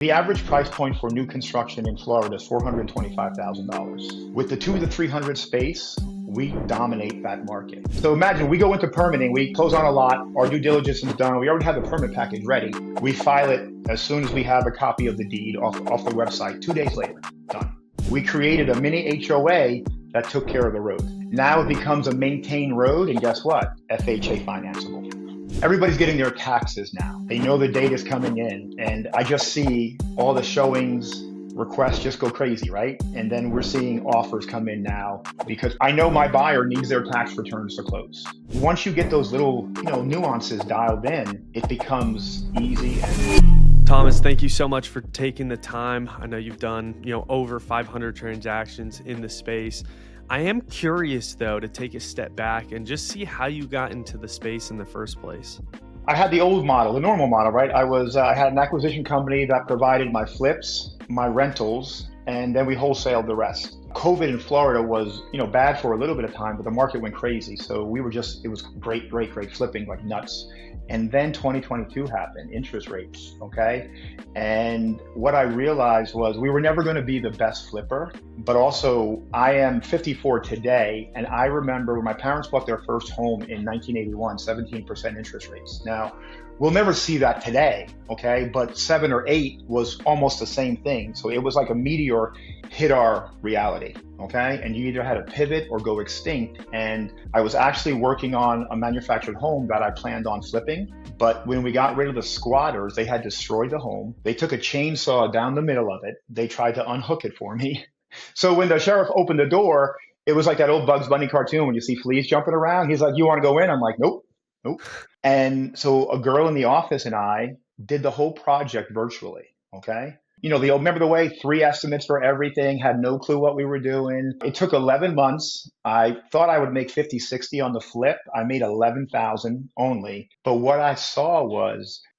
The average price point for new construction in Florida is $425,000. With the 2 to 300 space, we dominate that market. So imagine we go into permitting, we close on a lot, our due diligence is done, we already have the permit package ready. We file it as soon as we have a copy of the deed off the website. 2 days later, done. We created a mini HOA that took care of the road. Now it becomes a maintained road, and guess what? FHA financeable. Everybody's getting their taxes now. They know the date is coming in, and I just see all the showings, requests just go crazy, right? And then we're seeing offers come in now because I know my buyer needs their tax returns to close. Once you get those little, nuances dialed in, it becomes easy. Thomas, thank you so much for taking the time. I know you've done, over 500 transactions in the space. I am curious, though, to take a step back and just see how you got into the space in the first place. I had the old model, the normal model, right? I had an acquisition company that provided my flips, my rentals, and then we wholesaled the rest. COVID in Florida was, bad for a little bit of time, but the market went crazy. So it was great flipping like nuts. And then 2022 happened, interest rates, okay? And what I realized was we were never gonna be the best flipper, but also I am 54 today, and I remember when my parents bought their first home in 1981, 17% interest rates. Now, we'll never see that today, okay? But 7 or 8 was almost the same thing. So it was like a meteor hit our reality, okay? And you either had to pivot or go extinct. And I was actually working on a manufactured home that I planned on flipping. But when we got rid of the squatters, they had destroyed the home. They took a chainsaw down the middle of it. They tried to unhook it for me. So when the sheriff opened the door, it was like that old Bugs Bunny cartoon when you see fleas jumping around. He's like, "You want to go in?" I'm like, "Nope, nope." And so a girl in the office and I did the whole project virtually, okay? Remember the way 3 estimates for everything, had no clue what we were doing. It took 11 months. I thought I would make 50, 60 on the flip. I made 11,000 only. But what I saw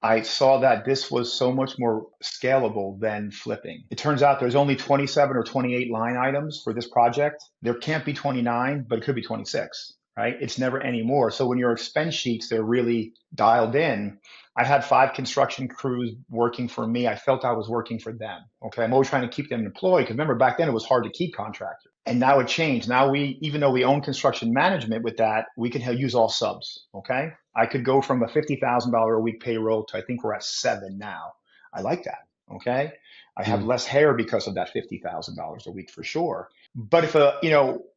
that this was so much more scalable than flipping. It turns out there's only 27 or 28 line items for this project. There can't be 29, but it could be 26. Right? It's never any more. So when your expense sheets, they're really dialed in. I had 5 construction crews working for me. I felt I was working for them. Okay. I'm always trying to keep them employed. Because remember, back then it was hard to keep contractors. And now it changed. Now even though we own construction management with that, we can use all subs. Okay. I could go from a $50,000 a week payroll to I think we're at 7 now. I like that. Okay. I have less hair because of that $50,000 a week for sure. But if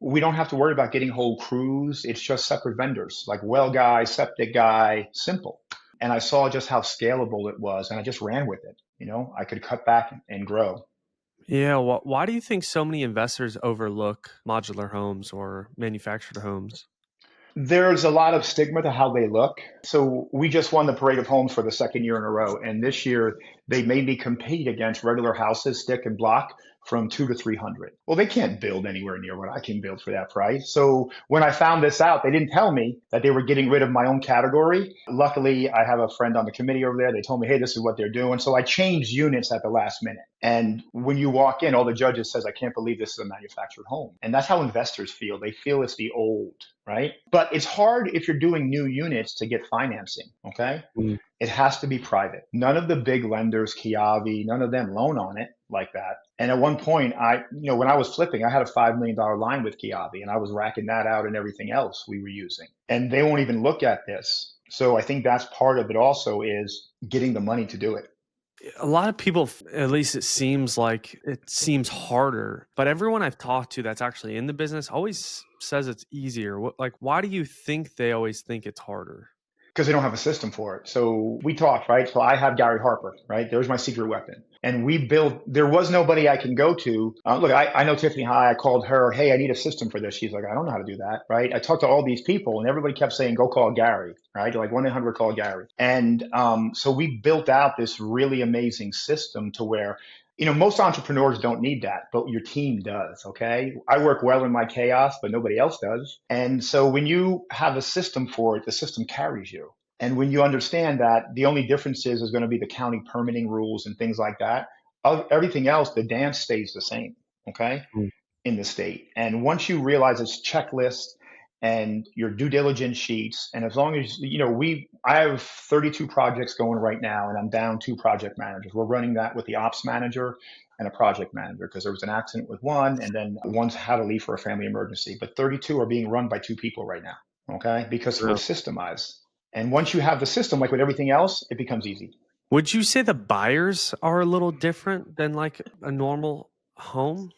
we don't have to worry about getting whole crews. It's just separate vendors like well guy, septic guy, simple. And I saw just how scalable it was, and I just ran with it. I could cut back and grow. Yeah, why do you think so many investors overlook modular homes or manufactured homes? There's a lot of stigma to how they look. So we just won the Parade of Homes for the second year in a row. And this year they made me compete against regular houses, stick and block, from 2 to 300. Well, they can't build anywhere near what I can build for that price. So when I found this out, they didn't tell me that they were getting rid of my own category. Luckily, I have a friend on the committee over there. They told me, hey, this is what they're doing. So I changed units at the last minute. And when you walk in, all the judges says, I can't believe this is a manufactured home. And that's how investors feel. They feel it's the old, right? But it's hard if you're doing new units to get financing, okay? It has to be private. None of the big lenders, Kiavi, none of them loan on it like that. And at one point, when I was flipping, I had a $5 million line with Kiavi, and I was racking that out and everything else we were using. And they won't even look at this. So I think that's part of it also is getting the money to do it. A lot of people, at least it seems harder, but everyone I've talked to that's actually in the business always says it's easier. Why do you think they always think it's harder? Because they don't have a system for it. So we talked, right? So I have Gary Harper, right? There's my secret weapon. And there was nobody I can go to. Look, I know Tiffany High. I called her, hey, I need a system for this. She's like, I don't know how to do that, right? I talked to all these people and everybody kept saying, go call Gary, right? Like 1-800 call Gary. And so we built out this really amazing system to where most entrepreneurs don't need that, but your team does, okay? I work well in my chaos, but nobody else does. And so when you have a system for it, the system carries you. And when you understand that the only difference is going to be the county permitting rules and things like that, everything else, the dance stays the same, okay, in the state. And once you realize it's checklists and your due diligence sheets, and as long as, I have 32 projects going right now, and I'm down 2 project managers. We're running that with the ops manager and a project manager because there was an accident with one, and then one's had to leave for a family emergency. But 32 are being run by 2 people right now, okay? Because we're Really? systemized. And once you have the system, like with everything else, it becomes easy. Would you say the buyers are a little different than like a normal home?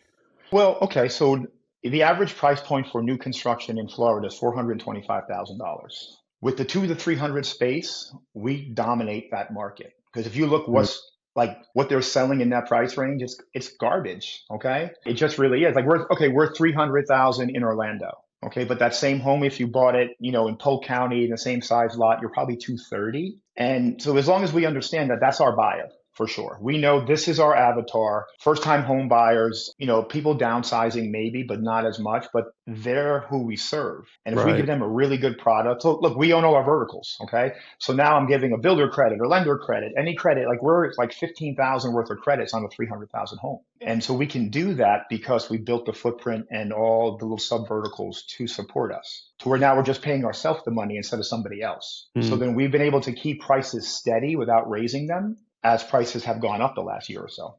Well, okay, so the average price point for new construction in Florida is $425,000. With the 2 to 300 space, we dominate that market. Because if you look Mm. what's like what they're selling in that price range, it's garbage. Okay, it just really is. Like we're 300,000 in Orlando. Okay, but that same home, if you bought it, in Polk County in the same size lot, you're probably 230. And so as long as we understand that that's our buyer, for sure. We know this is our avatar. First time home buyers, people downsizing maybe, but not as much, but they're who we serve. And if we give Right. them a really good product, so look, we own all our verticals. Okay. So now I'm giving a builder credit or lender credit, any credit, like we're like 15,000 worth of credits on a 300,000 home. And so we can do that because we built the footprint and all the little sub verticals to support us to where now we're just paying ourselves the money instead of somebody else. So Mm. then we've been able to keep prices steady without raising them as prices have gone up the last year or so.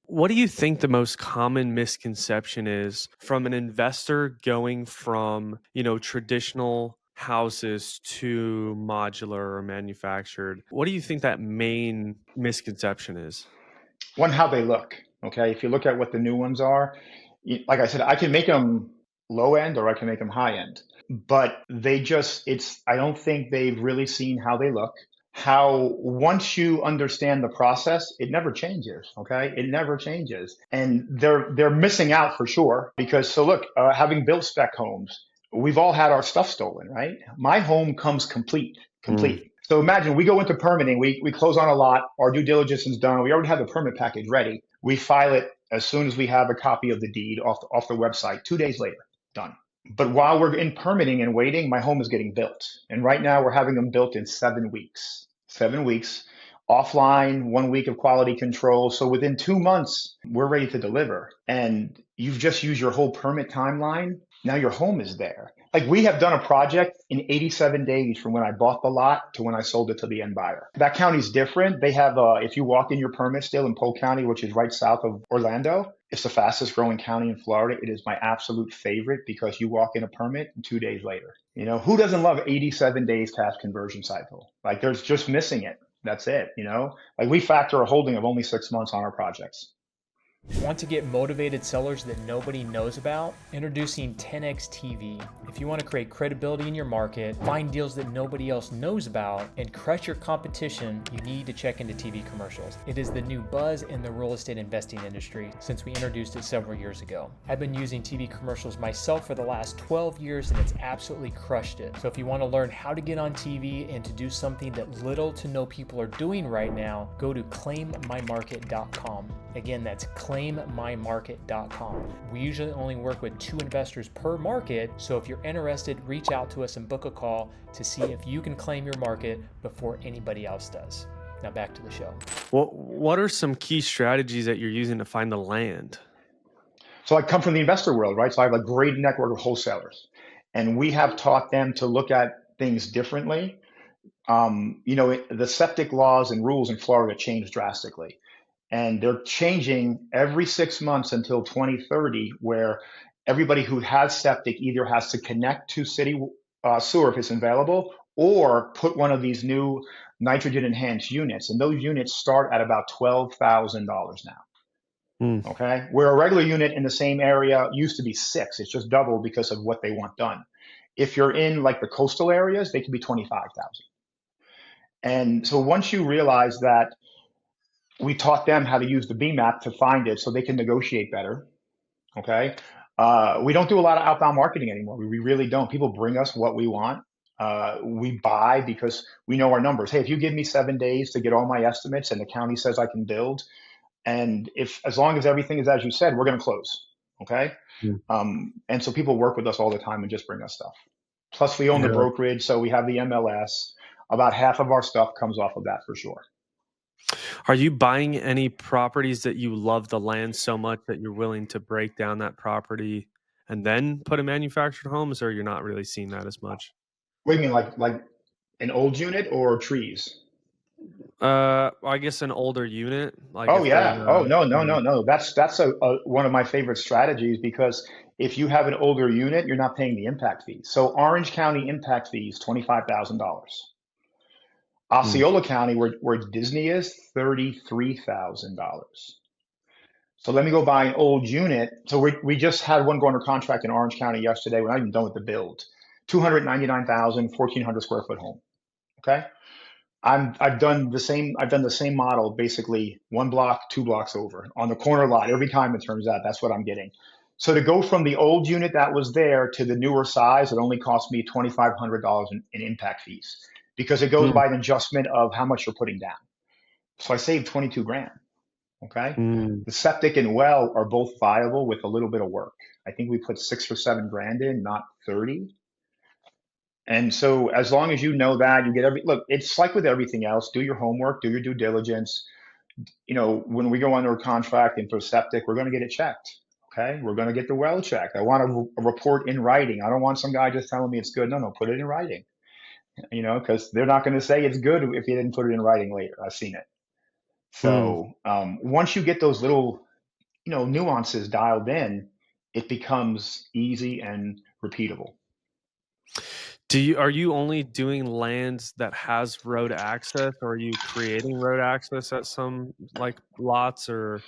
What do you think the most common misconception is from an investor going from, traditional houses to modular or manufactured? What do you think that main misconception is? One, how they look. Okay. If you look at what the new ones are, like I said, I can make them low end or I can make them high end, but I don't think they've really seen how they look. How once you understand the process, it never changes. Okay. It never changes. And they're missing out for sure because so look, having built spec homes, we've all had our stuff stolen, right? My home comes Mm. complete. So imagine we go into permitting, we close on a lot, our due diligence is done, we already have the permit package ready. We file it as soon as we have a copy of the deed off the website, 2 days later, done. But while we're in permitting and waiting, my home is getting built. And right now we're having them built in 7 weeks. 7 weeks, offline, 1 week of quality control. So within 2 months, we're ready to deliver. And you've just used your whole permit timeline. Now your home is there. Like we have done a project in 87 days from when I bought the lot to when I sold it to the end buyer. That county's different. They have, if you walk in your permit still in Polk County, which is right south of Orlando, it's the fastest growing county in Florida. It is my absolute favorite because you walk in a permit and 2 days later. Who doesn't love 87 days cash conversion cycle? Like there's just missing it. That's it. Like we factor a holding of only 6 months on our projects. Want to get motivated sellers that nobody knows about? Introducing 10x TV. If you want to create credibility in your market, find deals that nobody else knows about, and crush your competition, you need to check into TV commercials. It is the new buzz in the real estate investing industry since we introduced it several years ago. I've been using TV commercials myself for the last 12 years and it's absolutely crushed it. So if you want to learn how to get on TV and to do something that little to no people are doing right now, go to claimmymarket.com. Again, that's claimmymarket.com. We usually only work with 2 investors per market, so if you're interested, reach out to us and book a call to see if you can claim your market before anybody else does. Now back to the show. What are some key strategies that you're using to find the land? So I come from the investor world, right? So I have a great network of wholesalers, and we have taught them to look at things differently. The septic laws and rules in Florida changed drastically. And they're changing every 6 months until 2030, where everybody who has septic either has to connect to city sewer if it's available, or put one of these new nitrogen enhanced units. And those units start at about $12,000 now. Mm. Okay. Where a regular unit in the same area used to be 6, it's just double because of what they want done. If you're in like the coastal areas, they can be 25,000. And so once you realize that we taught them how to use the BMAP to find it so they can negotiate better. Okay. We don't do a lot of outbound marketing anymore. We really don't. People bring us what we want. We buy because we know our numbers. Hey, if you give me 7 days to get all my estimates and the county says I can build, and as long as everything is as you said, we're going to close. Okay. Mm. And so people work with us all the time and just bring us stuff. Plus, we own the Yeah. brokerage, so we have the MLS. About half of our stuff comes off of that for sure. Are you buying any properties that you love the land so much that you're willing to break down that property and then put a manufactured homes, or you're not really seeing that as much? What do you mean, like An old unit or trees? I guess an older unit, like Oh if there's yeah. Oh no, no, yeah. no, no. That's a one of my favorite strategies because if you have an older unit, you're not paying the impact fees. So Orange County impact fees, $25,000. Mm, Osceola County, where Disney is, $33,000. So let me go buy an old unit. So we just had one go under contract in Orange County yesterday. We're not even done with the build. 299,000, 1,400 square foot home. Okay. I've done the same model basically one block, 2 blocks over on the corner lot. Every time it turns out that's what I'm getting. So to go from the old unit that was there to the newer size, it only cost me $2,500 in impact fees because it goes mm, by an adjustment of how much you're putting down. So I saved 22 grand. Okay. mm. The septic and well are both viable with a little bit of work. I think we put 6 or 7 grand in, not 30. And so as long as you know that, you get look, it's like with everything else, do your homework, do your due diligence. When we go under a contract and for septic, we're going to get it checked. Okay. We're going to get the well checked. I want a report in writing. I don't want some guy just telling me it's good. No, no, put it in writing, because they're not going to say it's good if you didn't put it in writing later. I've seen it. Mm. So once you get those little, nuances dialed in, it becomes easy and repeatable. Are you only doing lands that has road access, or are you creating road access at some like lots, or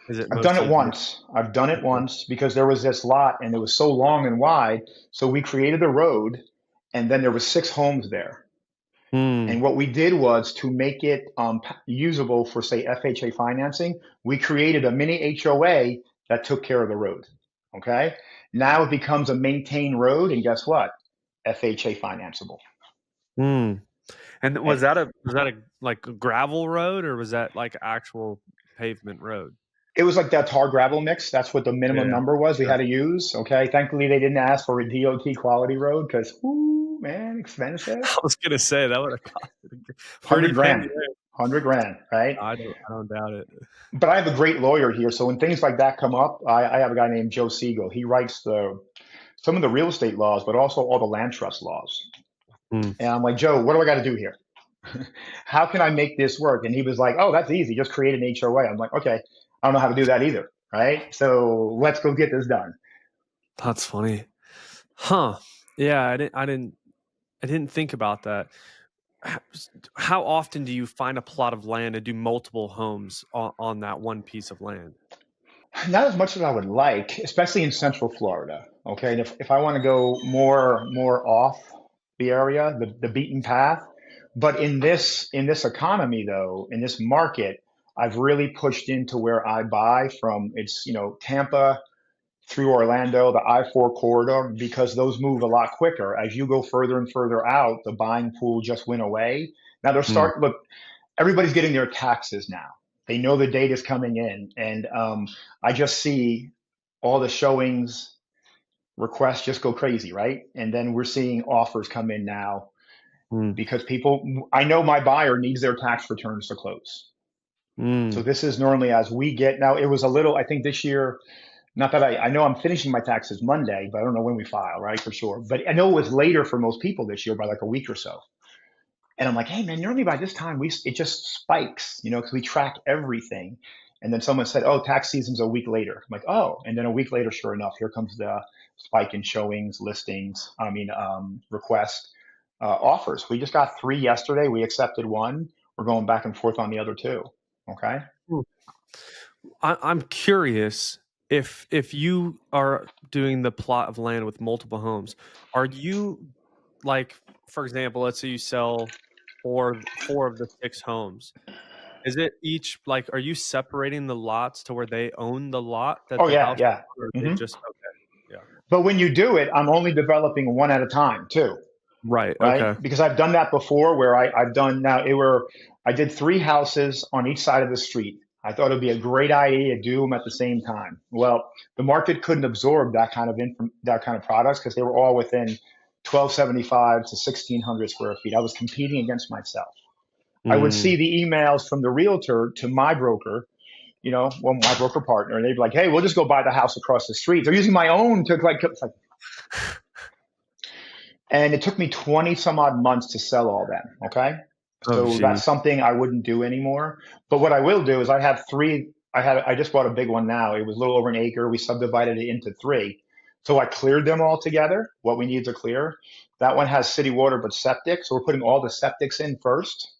is it I've done it mostly just once. I've done it once because there was this lot and it was so long and wide. So we created a road and then there was 6 homes there. mm, And what we did was to make it usable for, say, FHA financing, we created a mini HOA that took care of the road. Okay. Now it becomes a maintained road. And guess what? FHA financeable. mm. And And was that a like a gravel road, or was that like actual pavement road? it was like that tar gravel mix. That's what the minimum Yeah. number was we Yeah. had to use. Okay. Thankfully, they didn't ask for a DOT quality road because, ooh, man, expensive. I was gonna say that would have costed. What do 100 you pay grand, there? 100 grand, right? I don't doubt it. But I have a great lawyer here. So when things like that come up, I have a guy named Joe Siegel. He writes some of the real estate laws, but also all the land trust laws. Mm. And I'm like, Joe, what do I got to do here? How can I make this work? And he was like, oh, that's easy. Just create an HOA. I'm like, okay, I don't know how to do that either. Right. So let's go get this done. That's funny. Huh. Yeah, I didn't think about that. How often do you find a plot of land and do multiple homes on that one piece of land? Not as much as I would like, especially in Central Florida. Okay. And if I want to go more off the area, the beaten path. But in this economy though, in this market, I've really pushed into where I buy from. It's, Tampa through Orlando, the I-4 corridor, because those move a lot quicker. As you go further and further out, the buying pool just went away. Now Mm, look, everybody's getting their taxes now. They know the date is coming in. And I just see all the showings requests just go crazy, right? And then we're seeing offers come in now mm, because I know my buyer needs their tax returns to close. So mm, this is normally as we get now, it was a little, I think this year, not that I know I'm finishing my taxes Monday, but I don't know when we file, right? For sure. But I know it was later for most people this year by like a week or so. And I'm like, hey man, normally by this time it just spikes, because we track everything. And then someone said, oh, tax season's a week later. I'm like, oh, and then a week later, sure enough, here comes the spike in showings, listings. Requests, offers. We just got 3 yesterday. We accepted one. We're going back and forth on the other 2. Okay. mm. I'm curious if you are doing the plot of land with multiple homes, are you like, for example, let's say you sell four of the 6 homes. Is it each like, are you separating the lots to where they own the lot that Oh the yeah, house, yeah. or is it hmm just okay? Yeah. But when you do it, I'm only developing one at a time too. Right. Right? Okay. Because I've done that before where I've done now I did 3 houses on each side of the street. I thought it'd be a great idea to do them at the same time. Well, the market couldn't absorb that kind of products because they were all within 1275 to 1600 square feet. I was competing against myself. I would Mm. see the emails from the realtor to my broker, my broker partner, and they'd be like, "Hey, we'll just go buy the house across the street." They're using my own to like, it's like And it took me 20 some odd months to sell all them. Okay. Oh, So that's geez. something I wouldn't do anymore. But what I will do is I just bought a big one now. It was a little over an acre. We subdivided it into three. So I cleared them all together, what we need to clear. That one has city water, but septic. So we're putting all the septics in first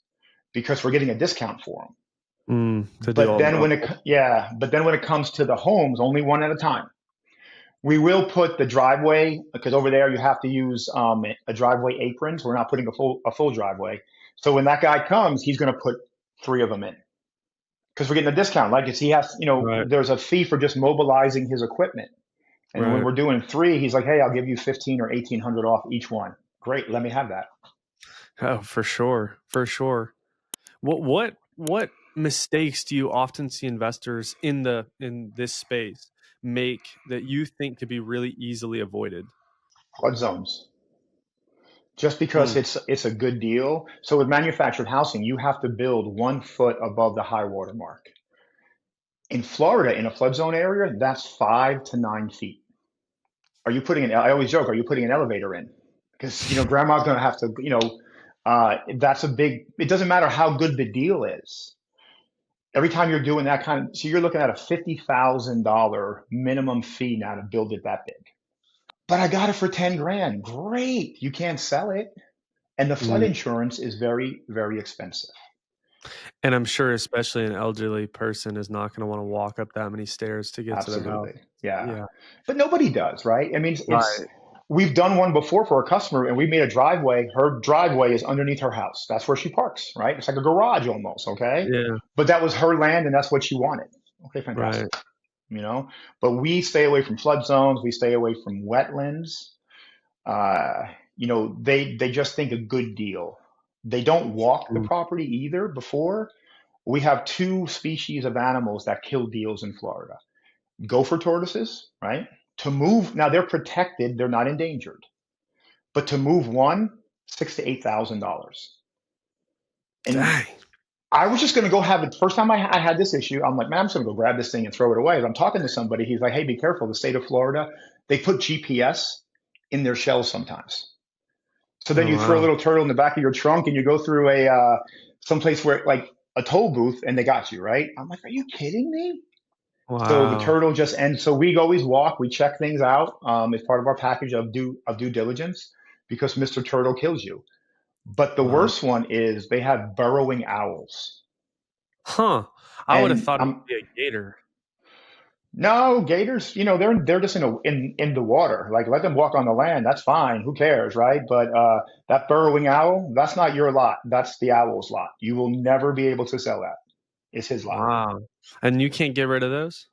because we're getting a discount for them. To do all both. But then when it comes to the homes, only one at a time. We will put the driveway because over there you have to use a driveway apron. So we're not putting a full driveway. So when that guy comes, he's going to put three of them in because we're getting a discount. Like he has, Right, there's a fee for just mobilizing his equipment. And when right. we're doing three, he's like, "Hey, I'll give you 15 or 1,800 off each one." Great, let me have that. Oh, for sure, for sure. What mistakes do you often see investors in this space make that you think could be really easily avoided? Flood zones. Just because Mm, it's a good deal. So with manufactured housing, you have to build 1 foot above the high water mark. In Florida, in a flood zone area, that's 5 to 9 feet. I always joke, are you putting an elevator in? Because, grandma's going to have to, that's a big, it doesn't matter how good the deal is. Every time you're doing that so you're looking at a $50,000 minimum fee now to build it that big. But I got it for 10 grand. Great. You can't sell it. And the flood mm. insurance is very, very expensive. And I'm sure especially an elderly person is not going to want to walk up that many stairs to get to their house. Absolutely. Yeah. Yeah. But nobody does, right? I mean, Right. we've done one before for a customer and we made a driveway. Her driveway is underneath her house. That's where she parks, right? It's like a garage almost, okay? Yeah. But that was her land and that's what she wanted. Okay, fantastic. Right. You know, but we stay away from flood zones. We stay away from wetlands. Uh, they just think a good deal. They don't walk the Mm. property either before. We have two species of animals that kill deals in Florida. Gopher tortoises, right? To move, now they're protected, they're not endangered. But to move one, $6,000 to $8,000. And Dang. I was just going to go have it. First time I had this issue, I'm like, man, I'm just going to go grab this thing and throw it away. As I'm talking to somebody, he's like, hey, be careful. The state of Florida, they put GPS in their shells sometimes. So then Oh, you throw a wow. little turtle in the back of your trunk and you go through someplace where like a toll booth and they got you, right? I'm like, are you kidding me? So the Wow. turtle just ends. So we always walk, we check things out as part of our package of due diligence because Mr. Turtle kills you. But the Wow. worst one is they have burrowing owls. Huh. I would have And thought it would be a gator. no, gators, they're just in the water. Like let them walk on the land. That's fine. Who cares, right? But that burrowing owl, that's not your lot. That's the owl's lot. You will never be able to sell that. It's his lot. Wow. And you can't get rid of those?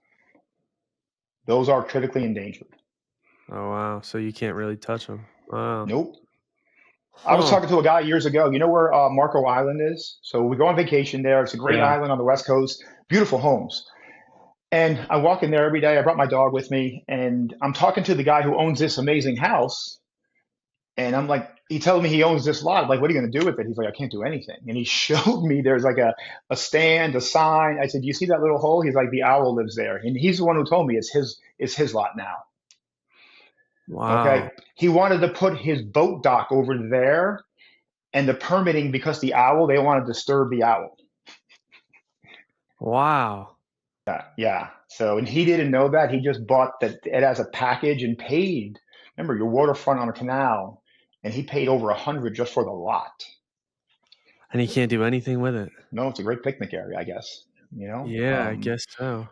Those are critically endangered. Oh, wow. So you can't really touch them. Wow. Nope. I was Huh. talking to a guy years ago. You know where Marco Island is? So we go on vacation there. It's a great Yeah. island on the West Coast, beautiful homes. And I walk in there every day. I brought my dog with me, and I'm talking to the guy who owns this amazing house. And I'm like, he tells me he owns this lot. I'm like, what are you going to do with it? He's like, I can't do anything. And he showed me there's like a stand, a sign. I said, do you see that little hole? He's like, the owl lives there. And he's the one who told me it's his lot now. Okay. Wow. He wanted to put his boat dock over there and the permitting because the owl, they don't want to disturb the owl. Wow. Yeah. So, and he didn't know that. He just bought that it as a package and paid. Remember, your waterfront on a canal, and he paid over 100 just for the lot. And you can't do anything with it. No, it's a great picnic area, I guess. You know. Yeah, I guess so.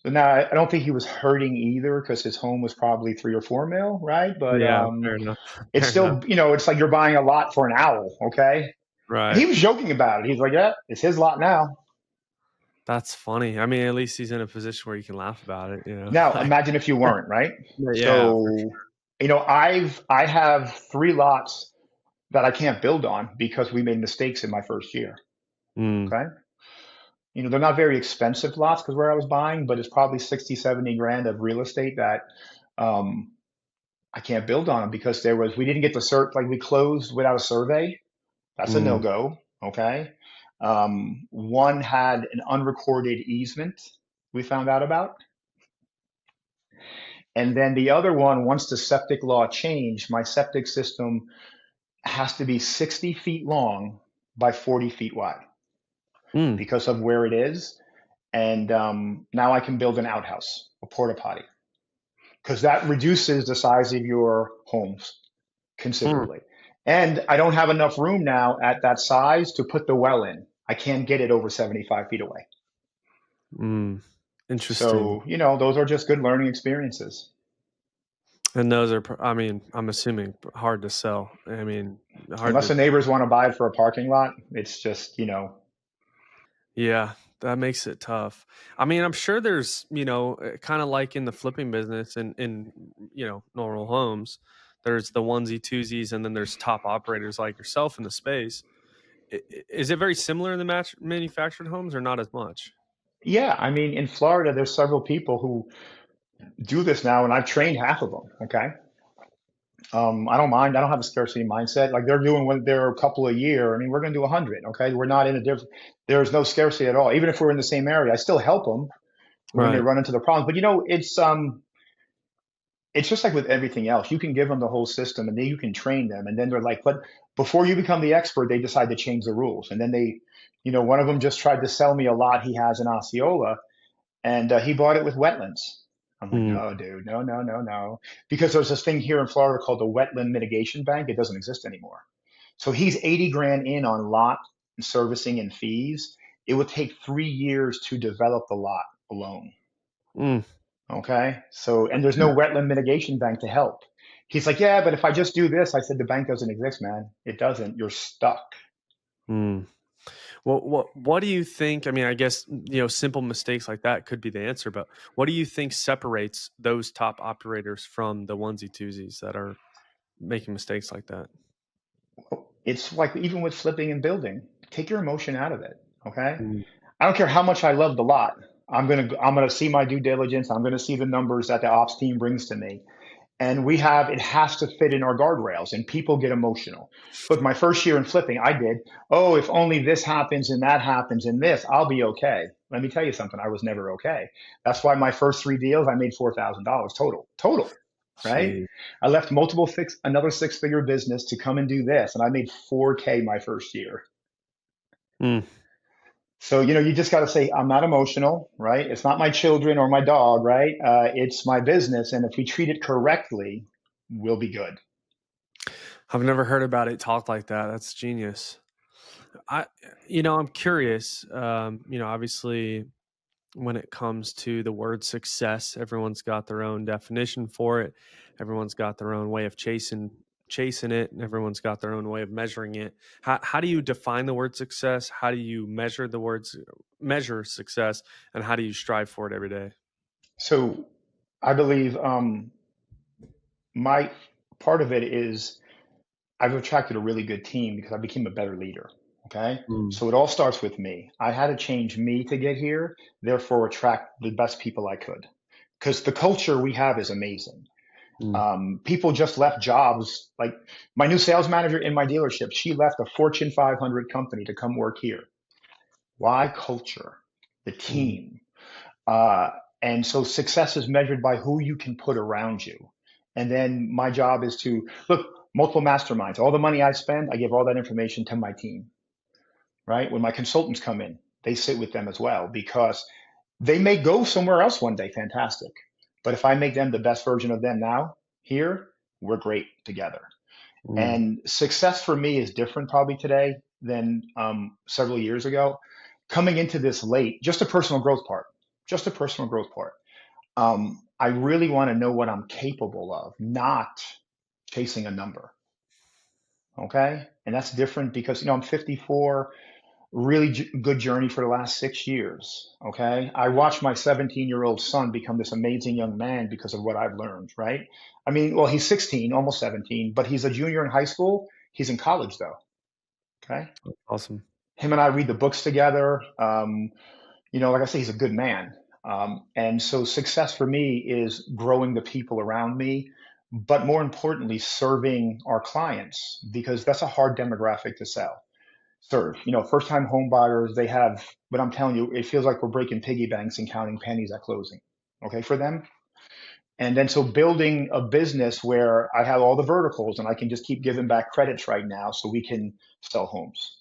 So now I don't think he was hurting either because his home was probably 3 or 4 mil, right? But Yeah, fair enough. it's Fair enough. still, it's like you're buying a lot for an owl, okay? And Right. he was joking about it. He's like, yeah, it's his lot now. That's funny. I mean, at least he's in a position where you can laugh about it, you know? Now, Like, imagine if you weren't, right? yeah, for So, I have 3 lots that I can't build on because we made mistakes in my first year. mm, Okay. They're not very expensive lots because where I was buying, but it's probably 60, 70 grand of real estate that um, I can't build on them because we didn't get the cert, like we closed without a survey. That's a no mm. go. Okay. One had an unrecorded easement we found out about. And then the other one, once the septic law changed, my septic system has to be 60 feet long by 40 feet wide Mm, because of where it is. And now I can build an outhouse, a porta potty, because that reduces the size of your homes mm, considerably. And I don't have enough room now at that size to put the well in. I can't get it over 75 feet away. mm. Interesting. So, those are just good learning experiences. And those are, I mean, I'm assuming hard to sell. I mean, hard Unless to, the neighbors want to buy it for a parking lot, it's just. yeah, that makes it tough. I mean, I'm sure there's, kind of like in the flipping business and in, normal homes, there's the onesie twosies and then there's top operators like yourself in the space. Is it very similar in the manufactured homes or not as much? Yeah, I mean, in Florida, there's several people who do this now, and I've trained half of them. Okay. I don't mind. I don't have a scarcity mindset. Like they're doing when they're a couple a year. I mean, we're going to do 100. Okay. We're not in a different, there's no scarcity at all. Even if we're in the same area, I still help them when they Right. run into the problems. But it's just like with everything else. You can give them the whole system and then you can train them. And then they're like, but before you become the expert, they decide to change the rules. And then one of them just tried to sell me a lot he has in Osceola and he bought it with wetlands. I'm like, Mm, no, dude, no, no, no, no. Because there's this thing here in Florida called the Wetland Mitigation Bank. It doesn't exist anymore. So he's 80 grand in on lot and servicing and fees. It would take 3 years to develop the lot alone. mm, Okay. So, and there's no wetland mitigation bank to help. He's like, yeah, but if I just do this, I said, the bank doesn't exist, man. It doesn't. You're stuck. mm. Well, what do you think? I mean, I guess, simple mistakes like that could be the answer, but what do you think separates those top operators from the onesie twosies that are making mistakes like that? It's like even with flipping and building, take your emotion out of it. Okay. Mm, I don't care how much I love the lot. I'm gonna see my due diligence. I'm gonna see the numbers that the ops team brings to me, and it has to fit in our guardrails. And people get emotional. Look, my first year in flipping, I did. Oh, if only this happens and that happens and this, I'll be okay. Let me tell you something. I was never okay. That's why my first three deals, I made $4,000 total. Total. Right? gee. I left another six-figure business to come and do this, and I made 4K my first year. Mm, So, you just got to say, I'm not emotional, right? It's not my children or my dog, right? It's my business. And if we treat it correctly, we'll be good. I've never heard about it talked like that. That's genius. I, I'm curious. Obviously, when it comes to the word success, everyone's got their own definition for it. Everyone's got their own way of chasing it, and everyone's got their own way of measuring it. How do you define the word success? How do you measure success, and how do you strive for it every day? So I believe my part of it is I've attracted a really good team because I became a better leader. Okay. Mm, So it all starts with me. I had to change me to get here, therefore attract the best people I could. Because the culture we have is amazing. mm, People just left jobs. Like my new sales manager in my dealership, she left a Fortune 500 company to come work here. Why? Culture, the mm, team. Uh, and so success is measured by who you can put around you. And then my job is to look, multiple masterminds. All the money I spend, I give all that information to my team, right? When my consultants come in, they sit with them as well because they may go somewhere else one day, fantastic. But if I make them the best version of them now, here, we're great together. mm. And success for me is different probably today than several years ago. Coming into this late, just a personal growth part, just a personal growth part. I really want to know what I'm capable of, not chasing a number. Okay. And that's different because, I'm 54, really good journey for the last 6 years. Okay. I watched my 17-year-old son become this amazing young man because of what I've learned. Right. I mean, well, he's 16, almost 17, but he's a junior in high school. He's in college though. Okay. Awesome. Him and I read the books together. Like I say, he's a good man. And so success for me is growing the people around me, but more importantly, serving our clients because that's a hard demographic to serve. First time home buyers, they have, but I'm telling you, it feels like we're breaking piggy banks and counting pennies at closing. Okay, for them. And then so building a business where I have all the verticals and I can just keep giving back credits right now so we can sell homes.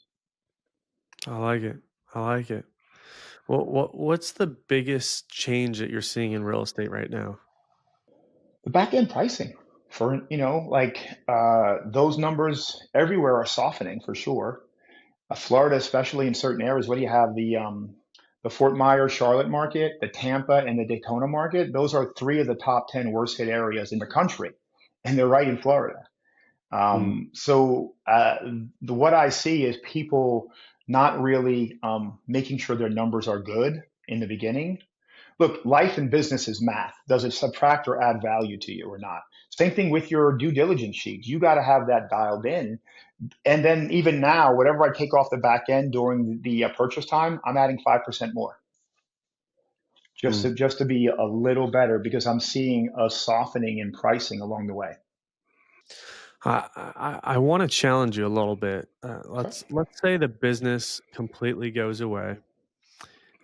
I like it. I like it. Well, what's the biggest change that you're seeing in real estate right now? The back end pricing for, those numbers everywhere are softening for sure. Florida, especially in certain areas, what do you have? The Fort Myers, Charlotte market, the Tampa, and the Daytona market. Those are three of the top 10 worst hit areas in the country, and they're right in Florida. Mm, What I see is people not really making sure their numbers are good in the beginning. Look, life and business is math. Does it subtract or add value to you or not? Same thing with your due diligence sheet. You got to have that dialed in. And then even now, whatever I take off the back end during the purchase time, I'm adding 5% more mm. just to be a little better because I'm seeing a softening in pricing along the way. I want to challenge you a little bit. Okay. Let's say the business completely goes away.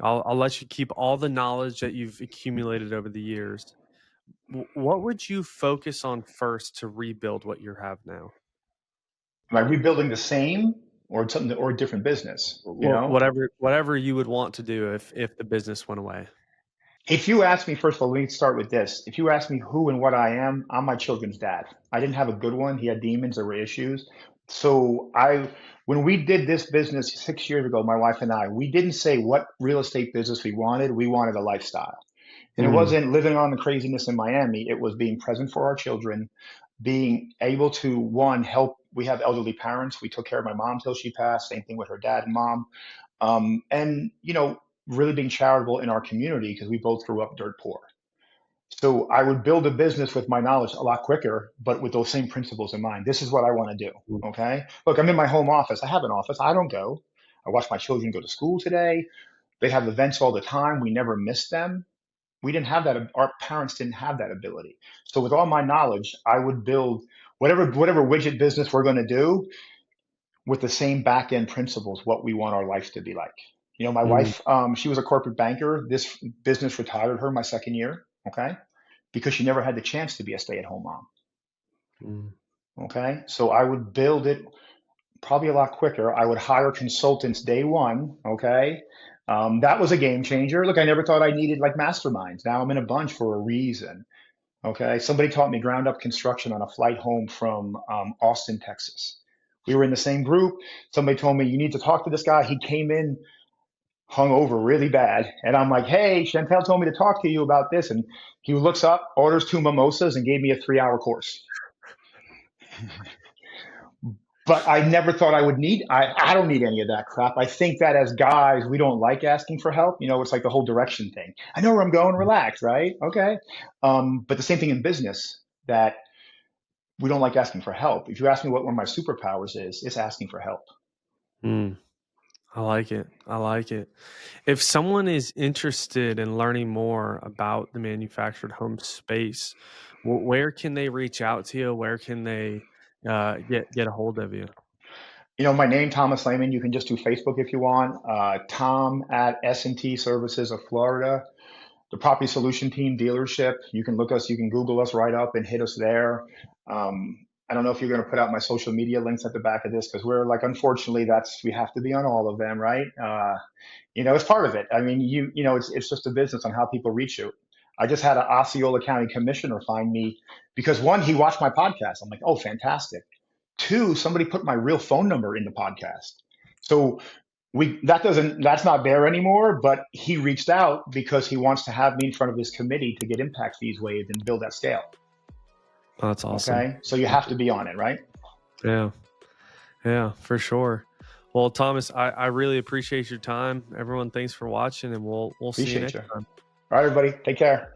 I'll let you keep all the knowledge that you've accumulated over the years. What would you focus on first to rebuild what you have now? Am I rebuilding the same or something or a different business? You Well, know, whatever you would want to do if the business went away. if you ask me, first of all, let me start with this. If you ask me who and what I am, I'm my children's dad. I didn't have a good one. He had demons, there were issues. So when we did this business 6 years ago, my wife and I, we didn't say what real estate business we wanted. We wanted a lifestyle. And it Mm, wasn't living on the craziness in Miami. It was being present for our children, being able to, one, help. We have elderly parents. We took care of my mom till she passed. Same thing with her dad and mom. And, really being charitable in our community because we both grew up dirt poor. So I would build a business with my knowledge a lot quicker, but with those same principles in mind. This is what I want to do. mm, Okay. Look, I'm in my home office. I have an office. I don't go. I watch my children go to school today. They have events all the time. We never miss them. We didn't have that. Our parents didn't have that ability. So with all my knowledge, I would build whatever widget business we're going to do with the same back end principles, what we want our life to be like. My mm, wife, she was a corporate banker. This business retired her my second year, okay, because she never had the chance to be a stay at home mom, mm. okay. So I would build it probably a lot quicker. I would hire consultants day one, okay. That was a game changer. Look, I never thought I needed like masterminds. Now I'm in a bunch for a reason. Okay, somebody taught me ground up construction on a flight home from Austin, Texas. We were in the same group. Somebody told me, you need to talk to this guy. He came in hung over really bad. And I'm like, hey, Chantel told me to talk to you about this. And he looks up, orders two mimosas, and gave me a 3 hour course. But I never thought I would I don't need any of that crap. I think that as guys, we don't like asking for help. It's like the whole direction thing. I know where I'm going, relax, right? Okay. But the same thing in business that we don't like asking for help. If you ask me what one of my superpowers is, it's asking for help. Mm. I like it. I like it. If someone is interested in learning more about the manufactured home space, where can they reach out to you? Where can they get a hold of you? My name, Thomas Lehmann, you can just do Facebook if you want. Tom at S&T Services of Florida. The Property Solution Team dealership. You can you can Google us right up and hit us there. I don't know if you're going to put out my social media links at the back of this because we're like, unfortunately, we have to be on all of them, right? It's part of it. I mean, it's just a business on how people reach you. I just had an Osceola County commissioner find me because one, he watched my podcast. I'm like, oh, fantastic. Two, somebody put my real phone number in the podcast. So that's not there anymore, but he reached out because he wants to have me in front of his committee to get impact fees waived and build that scale. Oh, that's awesome. Okay. So you have to be on it, right? Yeah. Yeah, for sure. Well, Thomas, I really appreciate your time. Everyone, thanks for watching, and we'll see you Appreciate next you. time. All right, everybody. Take care.